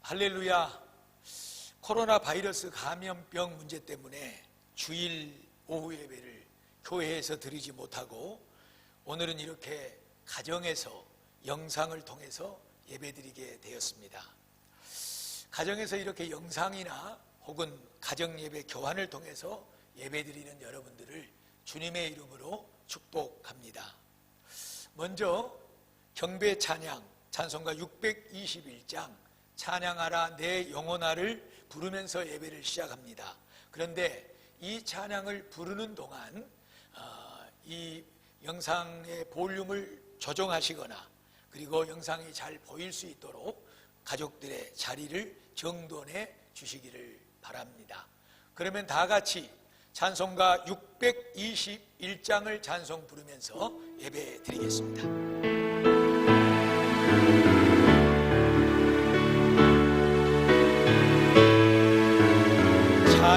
할렐루야. 코로나 바이러스 감염병 문제 때문에 주일 오후 예배를 교회에서 드리지 못하고 오늘은 이렇게 가정에서 영상을 통해서 예배드리게 되었습니다. 가정에서 이렇게 영상이나 혹은 가정 예배 교환을 통해서 예배드리는 여러분들을 주님의 이름으로 축복합니다. 먼저 경배 찬양 찬송가 621장 찬양하라 내 영혼아를 부르면서 예배를 시작합니다. 그런데 이 찬양을 부르는 동안 이 영상의 볼륨을 조정하시거나 그리고 영상이 잘 보일 수 있도록 가족들의 자리를 정돈해 주시기를 바랍니다. 그러면 다 같이 찬송가 621장을 찬송 부르면서 예배 드리겠습니다.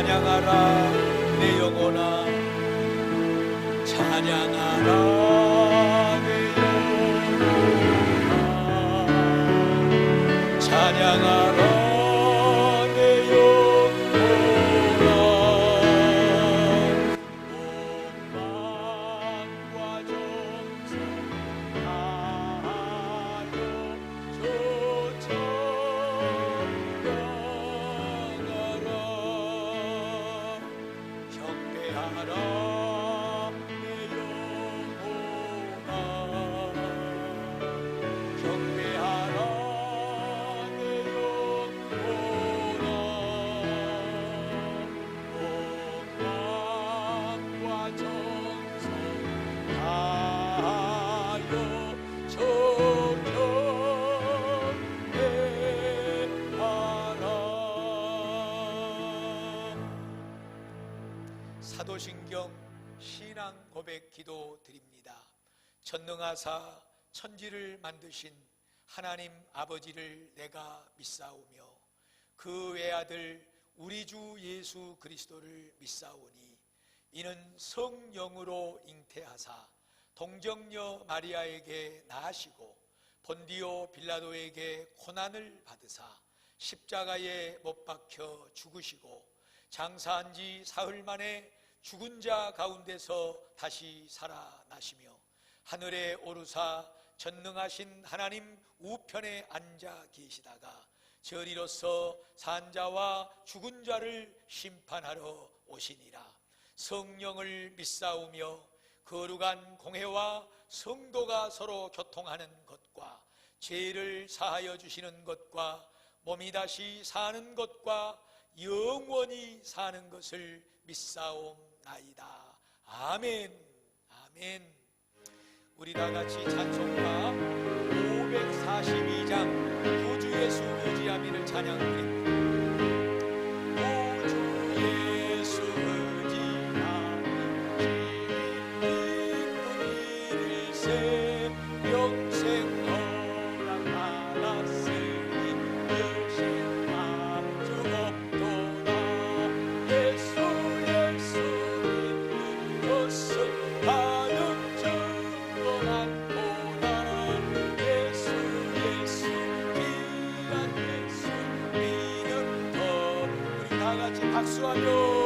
찬양하라 내 영혼아 찬양하라 내 영혼아 찬양하라 사도신경 신앙 고백 기도 드립니다. 전능하사 천지를 만드신 하나님 아버지를 내가 믿사오며 그 외아들 우리 주 예수 그리스도를 믿사오니 이는 성령으로 잉태하사 동정녀 마리아에게 낳으시고 본디오 빌라도에게 고난을 받으사 십자가에 못 박혀 죽으시고 장사한 지 사흘 만에 죽은 자 가운데서 다시 살아나시며 하늘에 오르사 전능하신 하나님 우편에 앉아 계시다가 저리로서 산 자와 죽은 자를 심판하러 오시니라. 성령을 믿사오며 거룩한 공회와 성도가 서로 교통하는 것과 죄를 사하여 주시는 것과 몸이 다시 사는 것과 영원히 사는 것을 믿사옵나이다. 아멘. 아멘. 우리 다 같이 찬송가 542장 구주 예수 의지함이를 찬양드립니다. 박수하며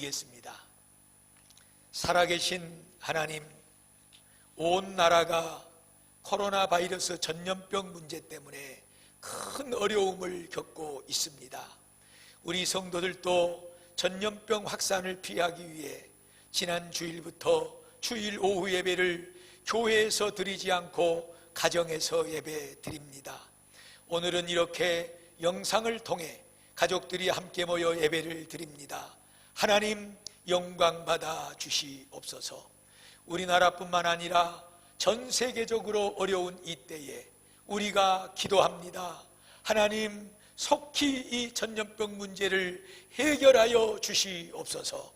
드리겠습니다. 살아계신 하나님, 온 나라가 코로나 바이러스 전염병 문제 때문에 큰 어려움을 겪고 있습니다. 우리 성도들도 전염병 확산을 피하기 위해 지난 주일부터 주일 오후 예배를 교회에서 드리지 않고 가정에서 예배 드립니다. 오늘은 이렇게 영상을 통해 가족들이 함께 모여 예배를 드립니다. 하나님 영광 받아 주시옵소서. 우리나라뿐만 아니라 전 세계적으로 어려운 이때에 우리가 기도합니다. 하나님 속히 이 전염병 문제를 해결하여 주시옵소서.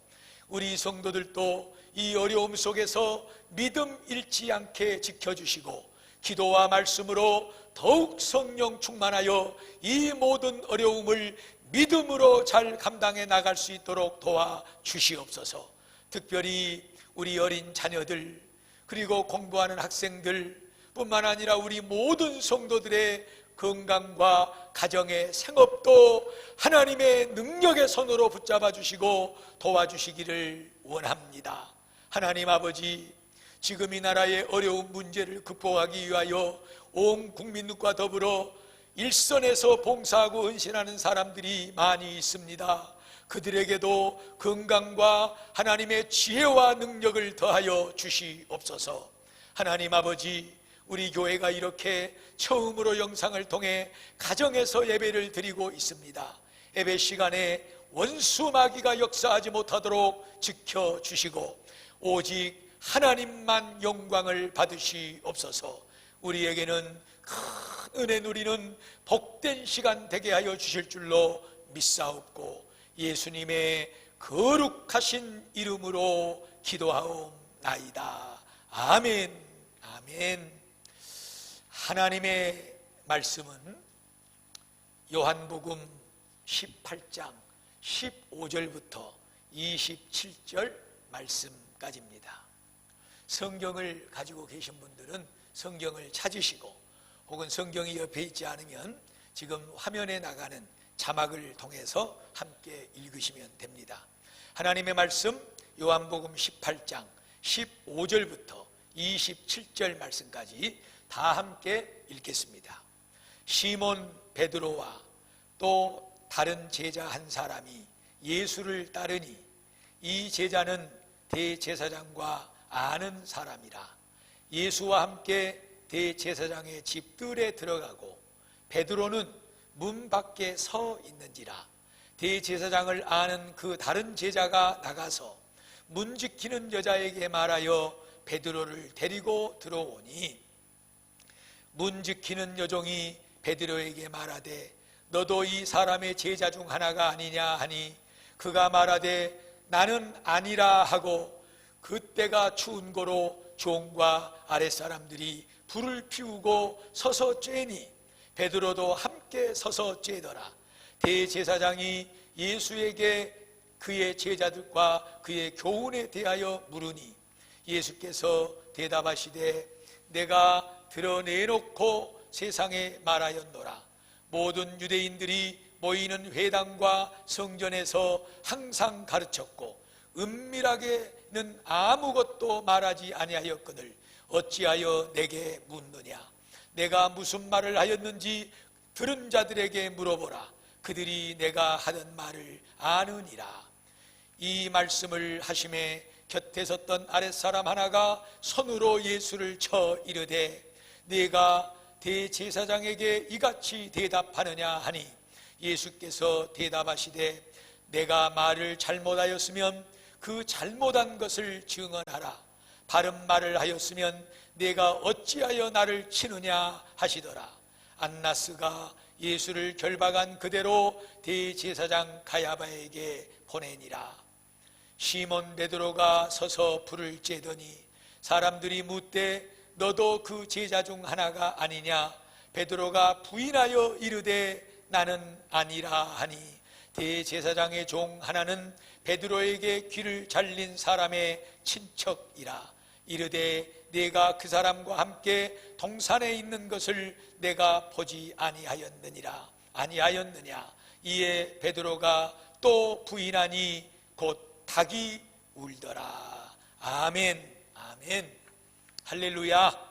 우리 성도들도 이 어려움 속에서 믿음 잃지 않게 지켜주시고 기도와 말씀으로 더욱 성령 충만하여 이 모든 어려움을 믿음으로 잘 감당해 나갈 수 있도록 도와주시옵소서. 특별히 우리 어린 자녀들 그리고 공부하는 학생들 뿐만 아니라 우리 모든 성도들의 건강과 가정의 생업도 하나님의 능력의 손으로 붙잡아 주시고 도와주시기를 원합니다. 하나님 아버지, 지금 이 나라의 어려운 문제를 극복하기 위하여 온 국민과 더불어 일선에서 봉사하고 헌신하는 사람들이 많이 있습니다. 그들에게도 건강과 하나님의 지혜와 능력을 더하여 주시옵소서. 하나님 아버지, 우리 교회가 이렇게 처음으로 영상을 통해 가정에서 예배를 드리고 있습니다. 예배 시간에 원수 마귀가 역사하지 못하도록 지켜주시고 오직 하나님만 영광을 받으시옵소서. 우리에게는 큰 은혜 누리는 복된 시간 되게 하여 주실 줄로 믿사옵고 예수님의 거룩하신 이름으로 기도하옵나이다. 아멘. 아멘. 하나님의 말씀은 요한복음 18장 15절부터 27절 말씀까지입니다. 성경을 가지고 계신 분들은 성경을 찾으시고 혹은 성경이 옆에 있지 않으면 지금 화면에 나가는 자막을 통해서 함께 읽으시면 됩니다. 하나님의 말씀 요한복음 18장 15절부터 27절 말씀까지 다 함께 읽겠습니다. 시몬 베드로와 또 다른 제자 한 사람이 예수를 따르니 이 제자는 대제사장과 아는 사람이라 예수와 함께 대제사장의 집들에 들어가고 베드로는 문 밖에 서 있는지라 대제사장을 아는 그 다른 제자가 나가서 문 지키는 여자에게 말하여 베드로를 데리고 들어오니 문 지키는 여종이 베드로에게 말하되 너도 이 사람의 제자 중 하나가 아니냐 하니 그가 말하되 나는 아니라 하고 그때가 추운 고로 종과 아랫사람들이 불을 피우고 서서 쬐니 베드로도 함께 서서 쬐더라. 대제사장이 예수에게 그의 제자들과 그의 교훈에 대하여 물으니 예수께서 대답하시되 내가 드러내놓고 세상에 말하였노라. 모든 유대인들이 모이는 회당과 성전에서 항상 가르쳤고 은밀하게는 아무것도 말하지 아니하였거늘 어찌하여 내게 묻느냐. 내가 무슨 말을 하였는지 들은 자들에게 물어보라. 그들이 내가 하던 말을 아느니라. 이 말씀을 하심에 곁에 섰던 아랫사람 하나가 손으로 예수를 쳐 이르되 네가 대제사장에게 이같이 대답하느냐 하니 예수께서 대답하시되 내가 말을 잘못하였으면 그 잘못한 것을 증언하라. 바른 말을 하였으면 내가 어찌하여 나를 치느냐 하시더라. 안나스가 예수를 결박한 그대로 대제사장 가야바에게 보내니라. 시몬 베드로가 서서 불을 쬐더니 사람들이 묻되 너도 그 제자 중 하나가 아니냐. 베드로가 부인하여 이르되 나는 아니라 하니 대제사장의 종 하나는 베드로에게 귀를 잘린 사람의 친척이라. 이르되 내가 그 사람과 함께 동산에 있는 것을 내가 보지 아니하였느냐. 이에 베드로가 또 부인하니 곧 닭이 울더라. 아멘, 아멘, 할렐루야.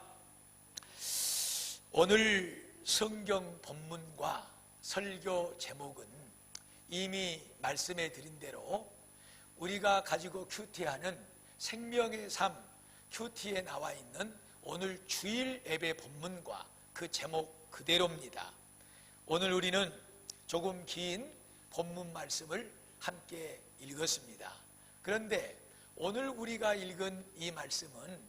오늘 성경 본문과 설교 제목은 이미 말씀해 드린 대로 우리가 가지고 큐티하는 생명의 삶 큐티에 나와 있는 오늘 주일 예배 본문과 그 제목 그대로입니다. 오늘 우리는 조금 긴 본문 말씀을 함께 읽었습니다. 그런데 오늘 우리가 읽은 이 말씀은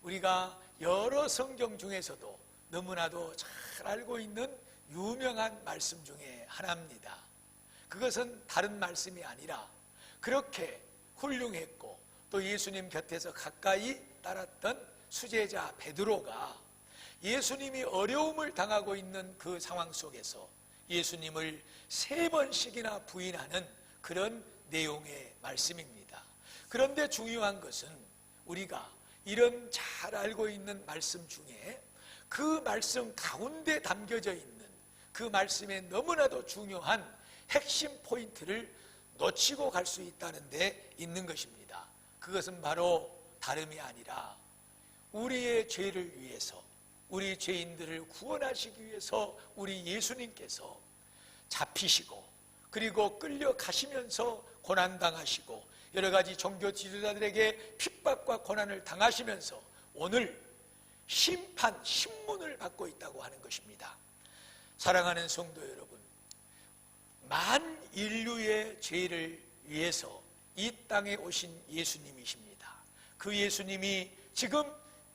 우리가 여러 성경 중에서도 너무나도 잘 알고 있는 유명한 말씀 중에 하나입니다. 그것은 다른 말씀이 아니라 그렇게 훌륭했고 또 예수님 곁에서 가까이 따랐던 수제자 베드로가 예수님이 어려움을 당하고 있는 그 상황 속에서 예수님을 3번씩이나 부인하는 그런 내용의 말씀입니다. 그런데 중요한 것은 우리가 이런 잘 알고 있는 말씀 중에 그 말씀 가운데 담겨져 있는 그 말씀에 너무나도 중요한 핵심 포인트를 놓치고 갈 수 있다는 데 있는 것입니다. 그것은 바로 다름이 아니라 우리의 죄를 위해서, 우리 죄인들을 구원하시기 위해서 우리 예수님께서 잡히시고 그리고 끌려가시면서 고난당하시고 여러 가지 종교 지도자들에게 핍박과 고난을 당하시면서 오늘 심판, 신문을 받고 있다고 하는 것입니다. 사랑하는 성도 여러분, 만 인류의 죄를 위해서 이 땅에 오신 예수님이십니다. 그 예수님이 지금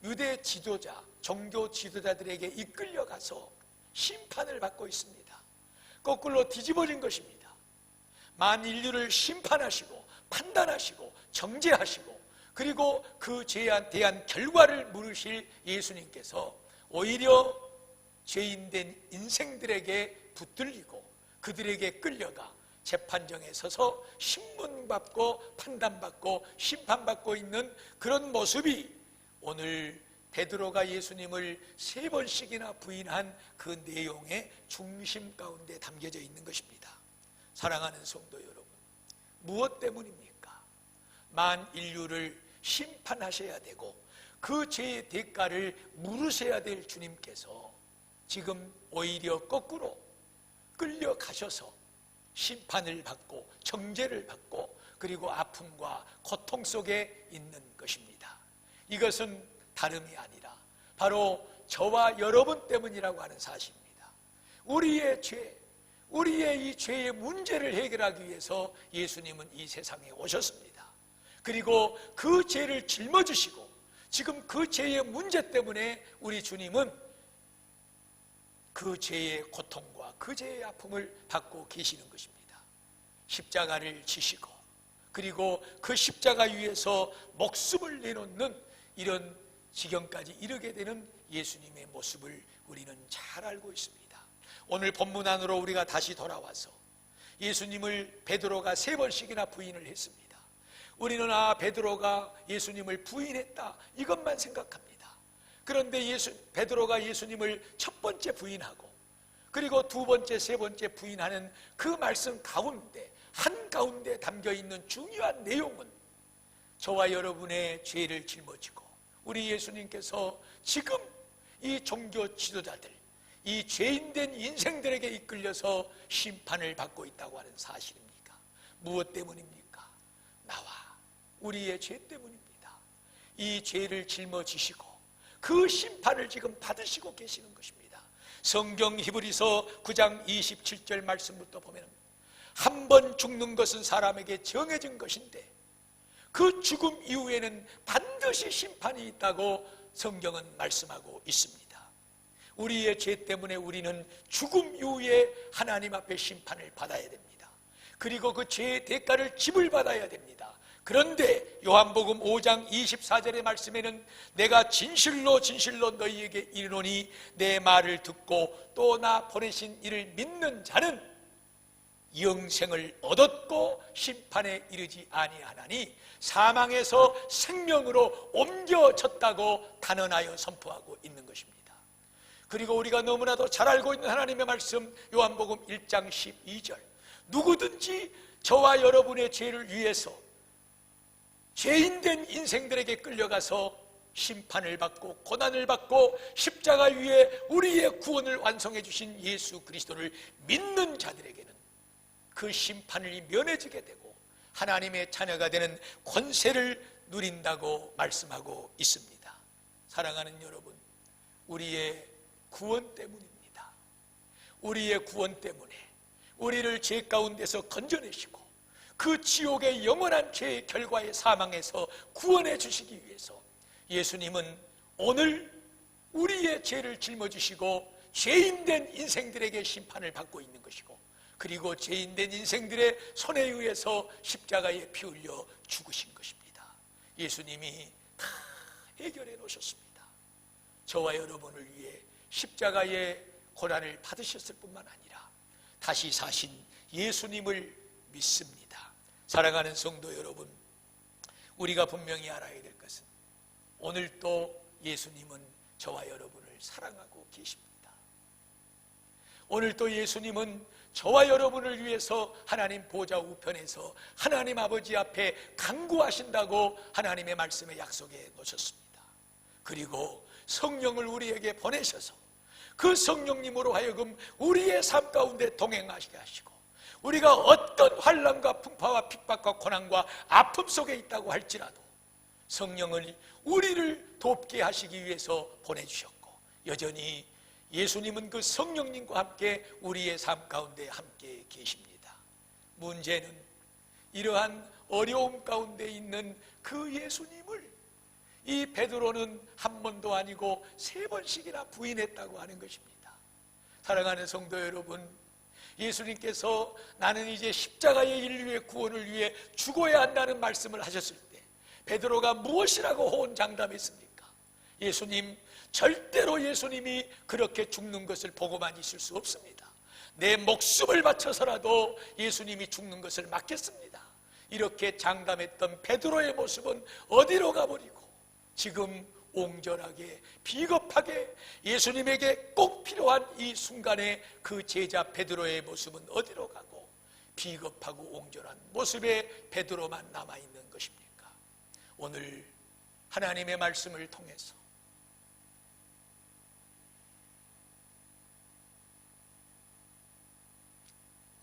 유대 지도자, 종교 지도자들에게 이끌려가서 심판을 받고 있습니다. 거꾸로 뒤집어진 것입니다. 만 인류를 심판하시고 판단하시고 정죄하시고 그리고 그 죄에 대한 결과를 물으실 예수님께서 오히려 죄인된 인생들에게 붙들리고 그들에게 끌려가 재판정에 서서 신문받고 판단받고 심판받고 있는 그런 모습이 오늘 베드로가 예수님을 3번씩이나 부인한 그 내용의 중심 가운데 담겨져 있는 것입니다. 사랑하는 성도 여러분, 무엇 때문입니까? 만 인류를 심판하셔야 되고 그 죄의 대가를 물으셔야 될 주님께서 지금 오히려 거꾸로 끌려가셔서 심판을 받고 정죄를 받고 그리고 아픔과 고통 속에 있는 것입니다. 이것은 다름이 아니라 바로 저와 여러분 때문이라고 하는 사실입니다. 우리의 죄, 우리의 이 죄의 문제를 해결하기 위해서 예수님은 이 세상에 오셨습니다. 그리고 그 죄를 짊어지시고 지금 그 죄의 문제 때문에 우리 주님은 그 죄의 고통과 그 죄의 아픔을 받고 계시는 것입니다. 십자가를 지시고 그리고 그 십자가 위에서 목숨을 내놓는 이런 지경까지 이르게 되는 예수님의 모습을 우리는 잘 알고 있습니다. 오늘 본문 안으로 우리가 다시 돌아와서 예수님을 베드로가 3번씩이나 부인을 했습니다. 우리는 베드로가 예수님을 부인했다 이것만 생각합니다. 그런데 베드로가 예수님을 첫 번째 부인하고 그리고 두 번째, 세 번째 부인하는 그 말씀 가운데 한가운데 담겨있는 중요한 내용은 저와 여러분의 죄를 짊어지고 우리 예수님께서 지금 이 종교 지도자들, 이 죄인된 인생들에게 이끌려서 심판을 받고 있다고 하는 사실입니까? 무엇 때문입니까? 나와 우리의 죄 때문입니다. 이 죄를 짊어지시고 그 심판을 지금 받으시고 계시는 것입니다. 성경 히브리서 9장 27절 말씀부터 보면 한 번 죽는 것은 사람에게 정해진 것인데 그 죽음 이후에는 반드시 심판이 있다고 성경은 말씀하고 있습니다. 우리의 죄 때문에 우리는 죽음 이후에 하나님 앞에 심판을 받아야 됩니다. 그리고 그 죄의 대가를 지불받아야 됩니다. 그런데 요한복음 5장 24절의 말씀에는 내가 진실로 진실로 너희에게 이르노니 내 말을 듣고 또 나 보내신 이를 믿는 자는 영생을 얻었고 심판에 이르지 아니하나니 사망에서 생명으로 옮겨졌다고 단언하여 선포하고 있는 것입니다. 그리고 우리가 너무나도 잘 알고 있는 하나님의 말씀 요한복음 1장 12절 누구든지 저와 여러분의 죄를 위해서 죄인된 인생들에게 끌려가서 심판을 받고 고난을 받고 십자가 위에 우리의 구원을 완성해 주신 예수 그리스도를 믿는 자들에게는 그 심판을 면해지게 되고 하나님의 자녀가 되는 권세를 누린다고 말씀하고 있습니다. 사랑하는 여러분, 우리의 구원 때문입니다. 우리의 구원 때문에 우리를 죄 가운데서 건져내시고 그 지옥의 영원한 죄의 결과의 사망에서 구원해 주시기 위해서 예수님은 오늘 우리의 죄를 짊어지시고 죄인된 인생들에게 심판을 받고 있는 것이고, 그리고 죄인된 인생들의 손에 의해서 십자가에 피 흘려 죽으신 것입니다. 예수님이 다 해결해 놓으셨습니다. 저와 여러분을 위해 십자가의 고난을 받으셨을 뿐만 아니라 다시 사신 예수님을 믿습니다. 사랑하는 성도 여러분, 우리가 분명히 알아야 될 것은 오늘 또 예수님은 저와 여러분을 사랑하고 계십니다. 오늘 또 예수님은 저와 여러분을 위해서 하나님 보좌 우편에서 하나님 아버지 앞에 간구하신다고 하나님의 말씀에 약속해 놓으셨습니다. 그리고 성령을 우리에게 보내셔서 그 성령님으로 하여금 우리의 삶 가운데 동행하시게 하시고, 우리가 어떤 환난과 풍파와 핍박과 고난과 아픔 속에 있다고 할지라도 성령을 우리를 돕게 하시기 위해서 보내주셨고, 여전히 예수님은 그 성령님과 함께 우리의 삶 가운데 함께 계십니다. 문제는 이러한 어려움 가운데 있는 그 예수님을 이 베드로는 한 번도 아니고 3번씩이나 부인했다고 하는 것입니다. 사랑하는 성도 여러분, 예수님께서 나는 이제 십자가의 인류의 구원을 위해 죽어야 한다는 말씀을 하셨을 때 베드로가 무엇이라고 호언장담했습니까? 예수님, 절대로 예수님이 그렇게 죽는 것을 보고만 있을 수 없습니다. 내 목숨을 바쳐서라도 예수님이 죽는 것을 막겠습니다. 이렇게 장담했던 베드로의 모습은 어디로 가버리고 지금 옹졸하게 비겁하게 예수님에게 꼭 필요한 이 순간에 그 제자 베드로의 모습은 어디로 가고 비겁하고 옹졸한 모습의 베드로만 남아있는 것입니까? 오늘 하나님의 말씀을 통해서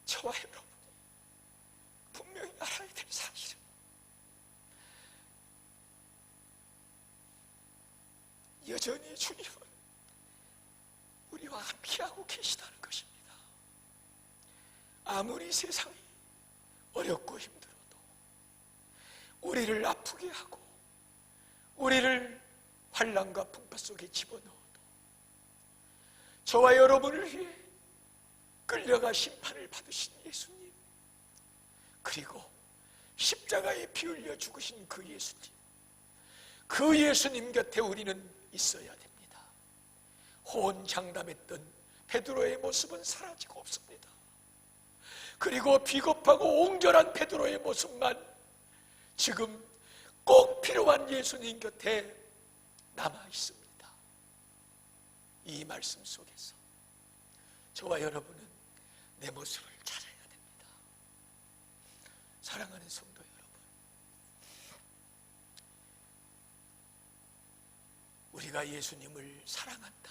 저와 여러분이 분명히 알아야 될 사실은 여전히 주님은 우리와 함께하고 계시다는 것입니다. 아무리 세상이 어렵고 힘들어도, 우리를 아프게 하고 우리를 환난과 풍파 속에 집어넣어도 저와 여러분을 위해 끌려가 심판을 받으신 예수님, 그리고 십자가에 피 흘려 죽으신 그 예수님, 그 예수님 곁에 우리는 있어야 됩니다. 호언장담했던 베드로의 모습은 사라지고 없습니다. 그리고 비겁하고 옹졸한 베드로의 모습만 지금 꼭 필요한 예수님 곁에 남아 있습니다. 이 말씀 속에서 저와 여러분은 내 모습을 찾아야 됩니다. 사랑하는 성도 여러분, 우리가 예수님을 사랑한다,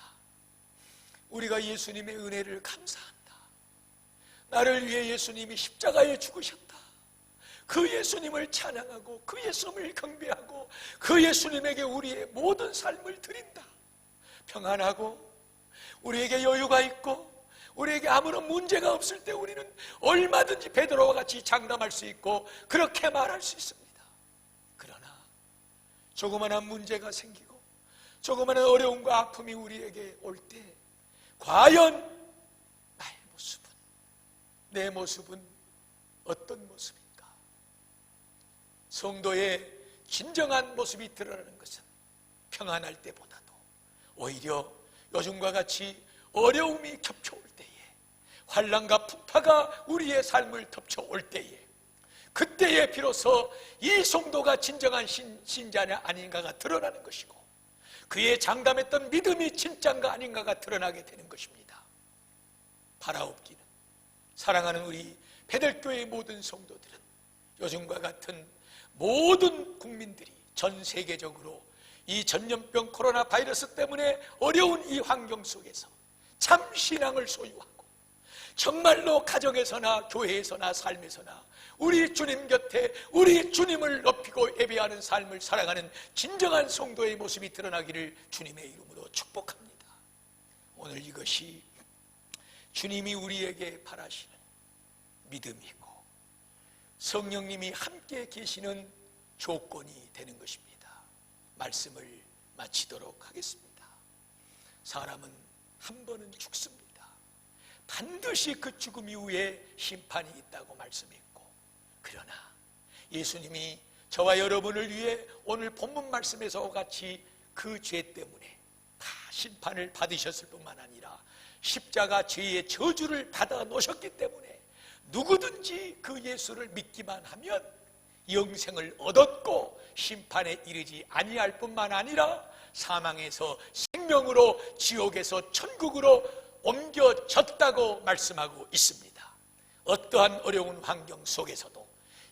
우리가 예수님의 은혜를 감사한다, 나를 위해 예수님이 십자가에 죽으셨다, 그 예수님을 찬양하고 그 예수님을 경배하고 그 예수님에게 우리의 모든 삶을 드린다, 평안하고 우리에게 여유가 있고 우리에게 아무런 문제가 없을 때 우리는 얼마든지 베드로와 같이 장담할 수 있고 그렇게 말할 수 있습니다. 그러나 조그마한 문제가 생기고 조그마한 어려움과 아픔이 우리에게 올 때 과연 나의 모습은, 내 모습은 어떤 모습인가? 성도의 진정한 모습이 드러나는 것은 평안할 때보다도 오히려 요즘과 같이 어려움이 겹쳐올 때에, 환난과 풍파가 우리의 삶을 덮쳐올 때에, 그때에 비로소 이 성도가 진정한 신자냐 아닌가가 드러나는 것이고, 그의 장담했던 믿음이 진짜인가 아닌가가 드러나게 되는 것입니다. 바라옵기는 사랑하는 우리 베들교회의 모든 성도들은 요즘과 같은 모든 국민들이 전 세계적으로 이 전염병 코로나 바이러스 때문에 어려운 이 환경 속에서 참 신앙을 소유하고 정말로 가정에서나 교회에서나 삶에서나 우리 주님 곁에 우리 주님을 높이고 예배하는 삶을 살아가는 진정한 성도의 모습이 드러나기를 주님의 이름으로 축복합니다. 오늘 이것이 주님이 우리에게 바라시는 믿음이고 성령님이 함께 계시는 조건이 되는 것입니다. 말씀을 마치도록 하겠습니다. 사람은 한 번은 죽습니다. 반드시 그 죽음 이후에 심판이 있다고 말씀했고, 그러나 예수님이 저와 여러분을 위해 오늘 본문 말씀에서와 같이 그 죄 때문에 다 심판을 받으셨을 뿐만 아니라 십자가 죄의 저주를 받아 놓으셨기 때문에 누구든지 그 예수를 믿기만 하면 영생을 얻었고 심판에 이르지 아니할 뿐만 아니라 사망에서 생명으로 지옥에서 천국으로 옮겨졌다고 말씀하고 있습니다. 어떠한 어려운 환경 속에서도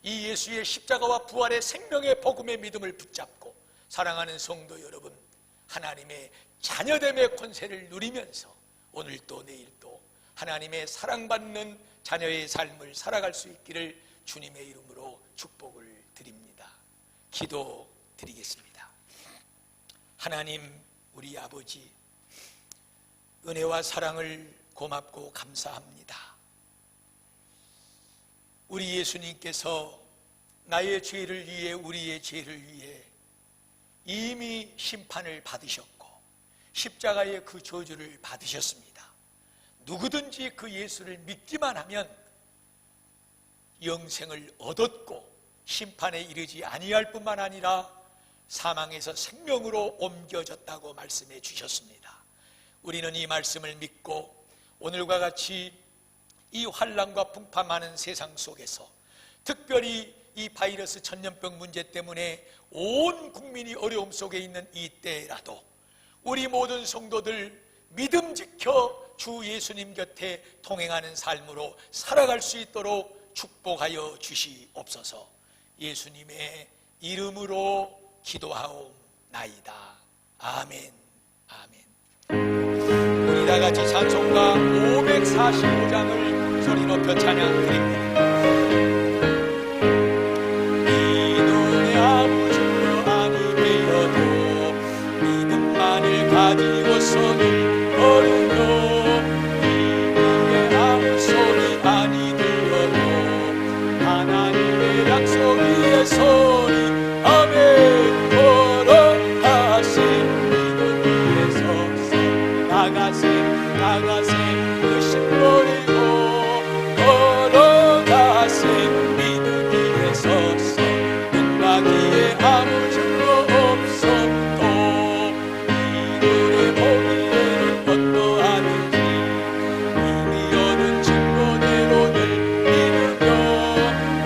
이 예수의 십자가와 부활의 생명의 복음의 믿음을 붙잡고 사랑하는 성도 여러분, 하나님의 자녀됨의 권세를 누리면서 오늘도 내일도 하나님의 사랑받는 자녀의 삶을 살아갈 수 있기를 주님의 이름으로 축복을 드립니다. 기도드리겠습니다. 하나님 우리 아버지, 은혜와 사랑을 고맙고 감사합니다. 우리 예수님께서 나의 죄를 위해 우리의 죄를 위해 이미 심판을 받으셨고 십자가의 그 저주를 받으셨습니다. 누구든지 그 예수를 믿기만 하면 영생을 얻었고 심판에 이르지 아니할 뿐만 아니라 사망에서 생명으로 옮겨졌다고 말씀해 주셨습니다. 우리는 이 말씀을 믿고 오늘과 같이 이 환난과 풍파많은 세상 속에서 특별히 이 바이러스 전염병 문제 때문에 온 국민이 어려움 속에 있는 이 때라도 우리 모든 성도들 믿음 지켜 주 예수님 곁에 동행하는 삶으로 살아갈 수 있도록 축복하여 주시옵소서. 예수님의 이름으로 기도하옵나이다. 아멘. 아멘. 우리 다 같이 찬송가 545장을 소리 높여 찬양드립니다. 믿음의 아무 증거 아니 되어도 믿음만을 가지고서 늘 걸으며 믿음의 아무 소리 아니 들려도 하나님의 약속 위에 서리 아멘. 걸어가세 믿음 위에 서서 나가세 그 신버리고 걸어가세 믿음 위에 서서 눈가기에 아무 증거 없어도 이들의 보기에는 어떠하는지 이미 얻은 증거대로 늘 믿으며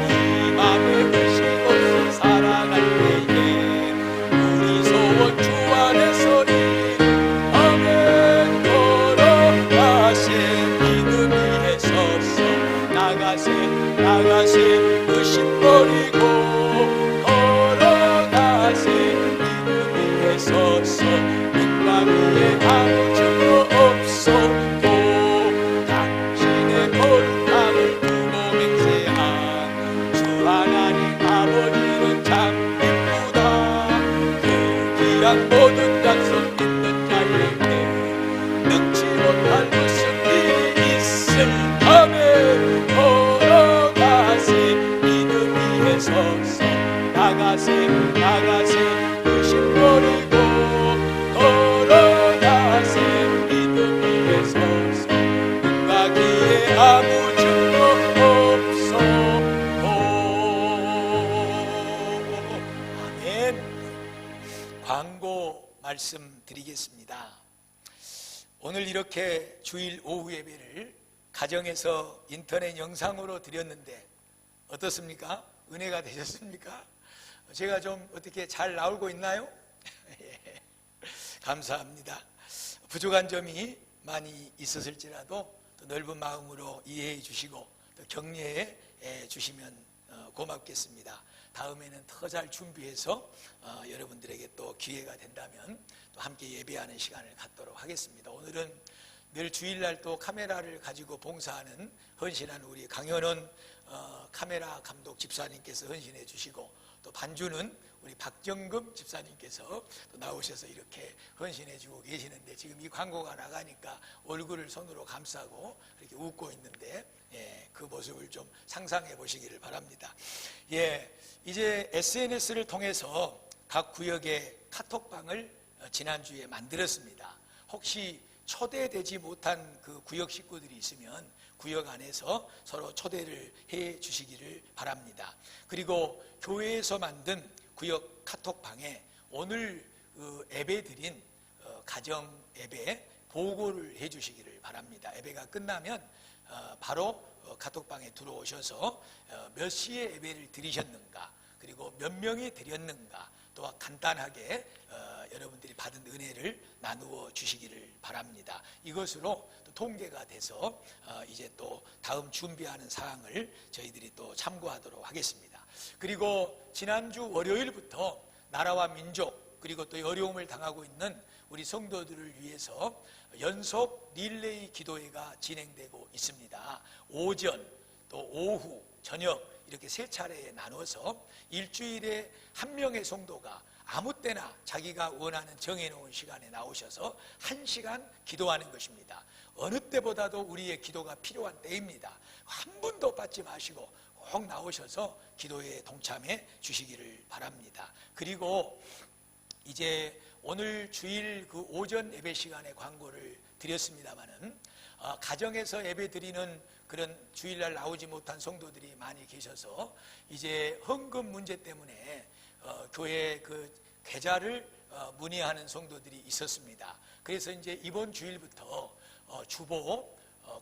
이 맘에 의심 없이 살아갈 때에 우리 소원 주 안에서 아멘. 걸어가세 믿음 위에 서서 나가세 의심 버리고 걸어가세 믿음 위에 서서 눈과 위에 아무 증거 없어도 당신의 거룩함을 두고 맹세한 주 하나님 아버지는 참 기쁘다. 그 귀한 모든 약속 있는 자에게 능치 못할 무슨 일이 있을 아멘. 걸어가세 믿음 위에 서서 나가세 의심 버리고 걸어가세 믿음 위에 서서 눈과 귀에 아무 증거 없어도 아멘. 광고 말씀드리겠습니다. 오늘 이렇게 주일 오후 예배를 가정에서 인터넷 영상으로 드렸는데 어떻습니까? 은혜가 되셨습니까? 제가 좀 어떻게 잘 나오고 있나요? 감사합니다. 부족한 점이 많이 있었을지라도 또 넓은 마음으로 이해해 주시고 또 격려해 주시면 고맙겠습니다. 다음에는 더 잘 준비해서 여러분들에게 또 기회가 된다면 또 함께 예배하는 시간을 갖도록 하겠습니다. 오늘은 늘 주일날 또 카메라를 가지고 봉사하는 헌신하는 우리 강현원 카메라 감독 집사님께서 헌신해 주시고, 또 반주는 우리 박정금 집사님께서 또 나오셔서 이렇게 헌신해 주고 계시는데, 지금 이 광고가 나가니까 얼굴을 손으로 감싸고 이렇게 웃고 있는데, 그 모습을 좀 상상해 보시기를 바랍니다. 이제 SNS를 통해서 각 구역의 카톡방을 지난주에 만들었습니다. 혹시 초대되지 못한 그 구역 식구들이 있으면 구역 안에서 서로 초대를 해 주시기를 바랍니다. 그리고 교회에서 만든 구역 카톡방에 오늘 예배 드린 가정 예배 보고를 해 주시기를 바랍니다. 예배가 끝나면 바로 카톡방에 들어오셔서 몇 시에 예배를 드리셨는가, 그리고 몇 명이 드렸는가, 또 간단하게 여러분들이 받은 은혜를 나누어 주시기를 바랍니다. 이것으로 또 통계가 돼서 이제 또 다음 준비하는 사항을 저희들이 또 참고하도록 하겠습니다. 그리고 지난주 월요일부터 나라와 민족, 그리고 또 어려움을 당하고 있는 우리 성도들을 위해서 연속 릴레이 기도회가 진행되고 있습니다. 오전, 또 오후, 저녁 이렇게 세 차례에 나눠서 일주일에 한 명의 성도가 아무 때나 자기가 원하는 정해놓은 시간에 나오셔서 1시간 기도하는 것입니다. 어느 때보다도 우리의 기도가 필요한 때입니다. 한 분도 빠지 마시고 꼭 나오셔서 기도에 동참해 주시기를 바랍니다. 그리고 이제 오늘 주일 그 오전 예배 시간에 광고를 드렸습니다마는 가정에서 예배 드리는 그런 주일날 나오지 못한 성도들이 많이 계셔서 이제 헌금 문제 때문에 교회 그 계좌를 문의하는 성도들이 있었습니다. 그래서 이제 이번 주일부터 주보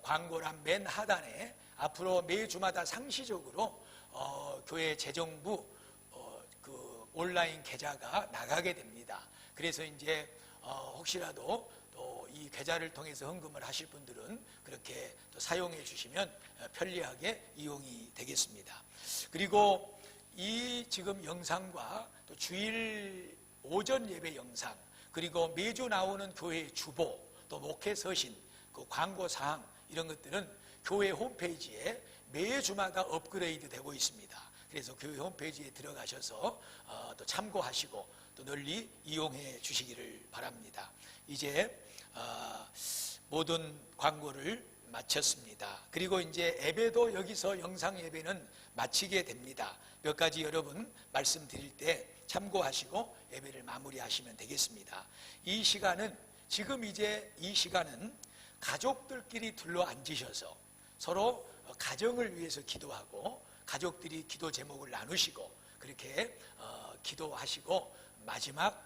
광고란 맨 하단에 앞으로 매주마다 상시적으로 교회 재정부 그 온라인 계좌가 나가게 됩니다. 그래서 이제 혹시라도 또 이 계좌를 통해서 헌금을 하실 분들은 그렇게 또 사용해 주시면 편리하게 이용이 되겠습니다. 그리고 이 지금 영상과 또 주일 오전 예배 영상, 그리고 매주 나오는 교회 주보, 또 목회 서신, 그 광고 사항 이런 것들은 교회 홈페이지에 매주마다 업그레이드 되고 있습니다. 그래서 교회 홈페이지에 들어가셔서 또 참고하시고 또 널리 이용해 주시기를 바랍니다. 이제 모든 광고를 마쳤습니다. 그리고 이제 예배도 여기서 영상 예배는 마치게 됩니다. 몇 가지 여러분 말씀드릴 때 참고하시고 예배를 마무리하시면 되겠습니다. 이 시간은 지금 이제 이 시간은 가족들끼리 둘러 앉으셔서 서로 가정을 위해서 기도하고 가족들이 기도 제목을 나누시고 그렇게 기도하시고 마지막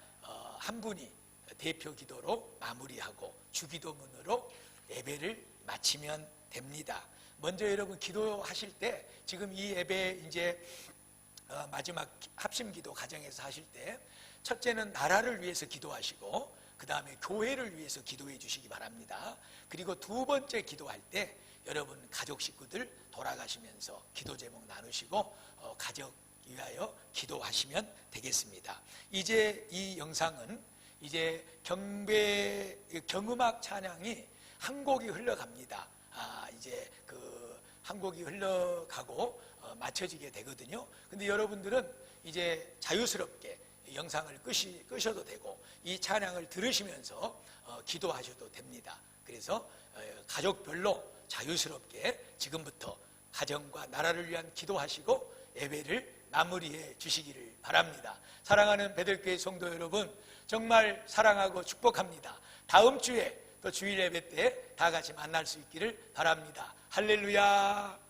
한 분이 대표 기도로 마무리하고 주기도문으로 예배를 마치면 됩니다. 먼저 여러분 기도하실 때 지금 이 예배 이제 마지막 합심기도 가정에서 하실 때 첫째는 나라를 위해서 기도하시고 그 다음에 교회를 위해서 기도해 주시기 바랍니다. 그리고 두 번째 기도할 때 여러분 가족 식구들 돌아가시면서 기도 제목 나누시고 가족 위하여 기도하시면 되겠습니다. 이제 이 영상은 이제 경음악 찬양이 한 곡이 흘러갑니다. 이제 그 한 곡이 흘러가고 맞춰지게 되거든요. 근데 여러분들은 이제 자유스럽게 영상을 끄셔도 되고 이 찬양을 들으시면서 기도하셔도 됩니다. 그래서 가족별로 자유스럽게 지금부터 가정과 나라를 위한 기도하시고 예배를 마무리해 주시기를 바랍니다. 사랑하는 베들교회 성도 여러분, 정말 사랑하고 축복합니다. 다음 주에 또 주일 예배 때 다 같이 만날 수 있기를 바랍니다. 할렐루야.